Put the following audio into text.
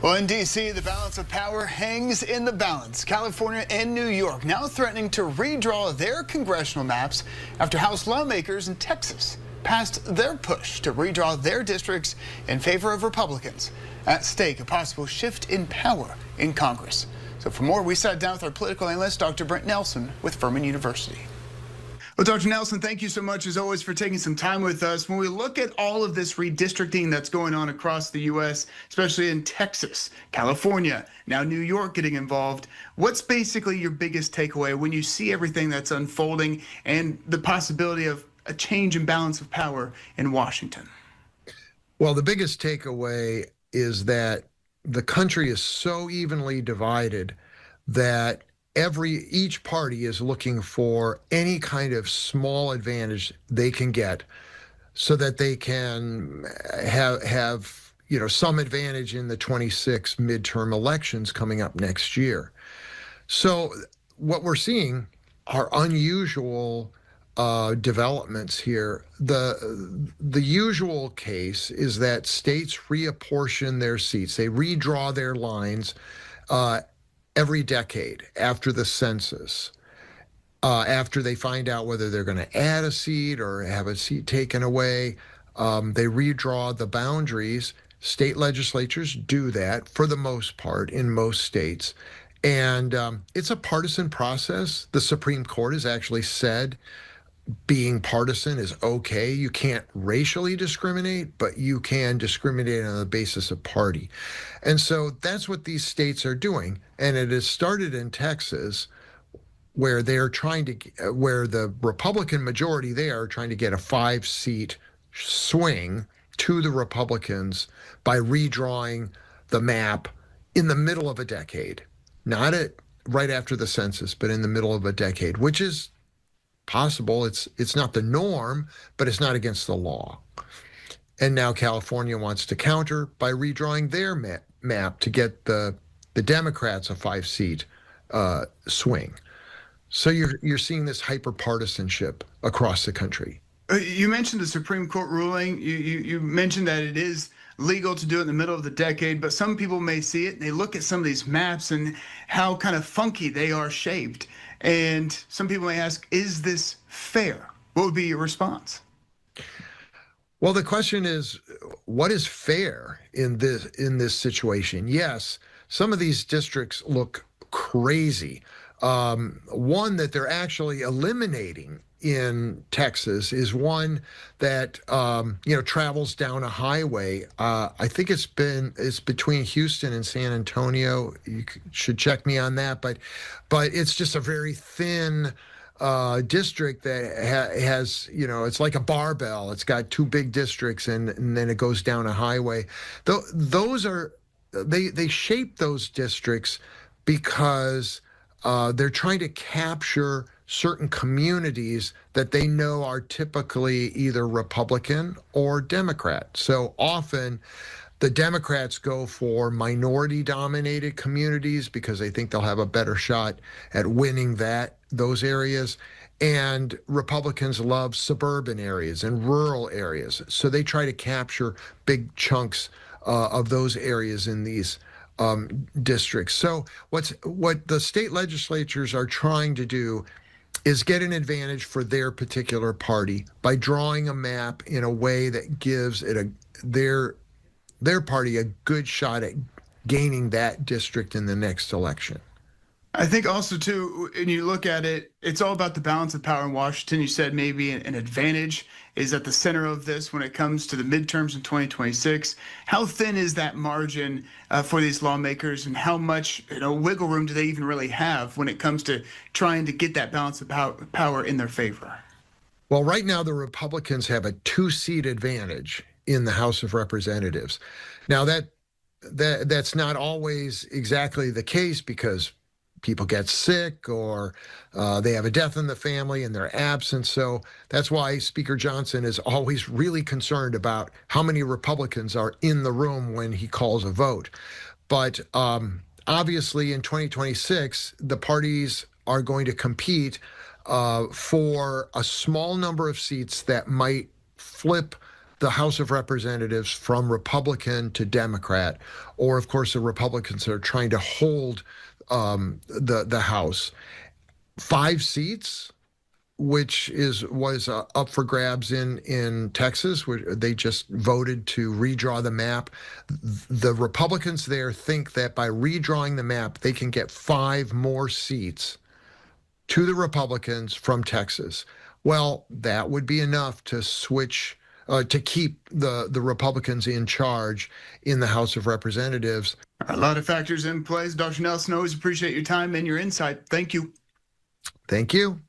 Well, in D.C., the balance of power hangs in the balance. California and New York now threatening to redraw their congressional maps after House lawmakers in Texas passed their push to redraw their districts in favor of Republicans. At stake, a possible shift in power in Congress. So for more, we sat down with our political analyst, Dr. Brent Nelson with Furman University. Well, Dr. Nelson, thank you so much, as always, for taking some time with us. When we look at all of this redistricting that's going on across the U.S., especially in Texas, California, now New York getting involved, what's basically your biggest takeaway when you see everything that's unfolding and the possibility of a change in balance of power in Washington? Well, the biggest takeaway is that the country is so evenly divided that each party is looking for any kind of small advantage they can get so that they can have some advantage in the 26 midterm elections coming up next year. So what we're seeing are unusual developments here. The usual case is that states reapportion their seats. They redraw their lines every decade after the census, after they find out whether they're going to add a seat or have a seat taken away. They redraw the boundaries. State legislatures do that for the most part in most states. And it's a partisan process. The Supreme Court has actually said being partisan is okay. You can't racially discriminate, but you can discriminate on the basis of party. And so that's what these states are doing. And it has started in Texas, where they're where the Republican majority there are trying to get a 5-seat swing to the Republicans by redrawing the map in the middle of a decade. Not right after the census, but in the middle of a decade, which is possible. It's not the norm, but it's not against the law. And now California wants to counter by redrawing their map to get the Democrats a 5-seat swing. So you're seeing this hyper-partisanship across the country. You mentioned the Supreme Court ruling. You mentioned that it is legal to do it in the middle of the decade, but some people may see it and they look at some of these maps and how kind of funky they are shaped. And some people may ask, is this fair? What would be your response? Well, the question is, what is fair in this situation? Yes, some of these districts look crazy. One that they're actually eliminating in Texas is one that travels down a highway. I think it's between Houston and San Antonio. You should check me on that, but it's just a very thin district that has it's like a barbell. It's got 2 big districts and then it goes down a highway. They shape those districts because they're trying to capture certain communities that they know are typically either Republican or Democrat. So often the Democrats go for minority-dominated communities because they think they'll have a better shot at winning those areas. And Republicans love suburban areas and rural areas. So they try to capture big chunks of those areas in these districts. So what the state legislatures are trying to do is get an advantage for their particular party by drawing a map in a way that gives their party a good shot at gaining that district in the next election. I think also, too, when you look at it, it's all about the balance of power in Washington. You said maybe an advantage is at the center of this when it comes to the midterms in 2026. How thin is that margin for these lawmakers, and how much wiggle room do they even really have when it comes to trying to get that balance of power in their favor? Well, right now, the Republicans have a 2-seat advantage in the House of Representatives. Now, that's not always exactly the case because people get sick or they have a death in the family and they're absent. So that's why Speaker Johnson is always really concerned about how many Republicans are in the room when he calls a vote. But obviously in 2026, the parties are going to compete for a small number of seats that might flip the House of Representatives from Republican to Democrat, or of course the Republicans are trying to hold the House. 5 seats, which was up for grabs in Texas, where they just voted to redraw the map. The Republicans there think that by redrawing the map, they can get 5 more seats to the Republicans from Texas. Well, that would be enough to switch, to keep the Republicans in charge in the House of Representatives. A lot of factors in place. Dr. Nelson, always appreciate your time and your insight. Thank you. Thank you.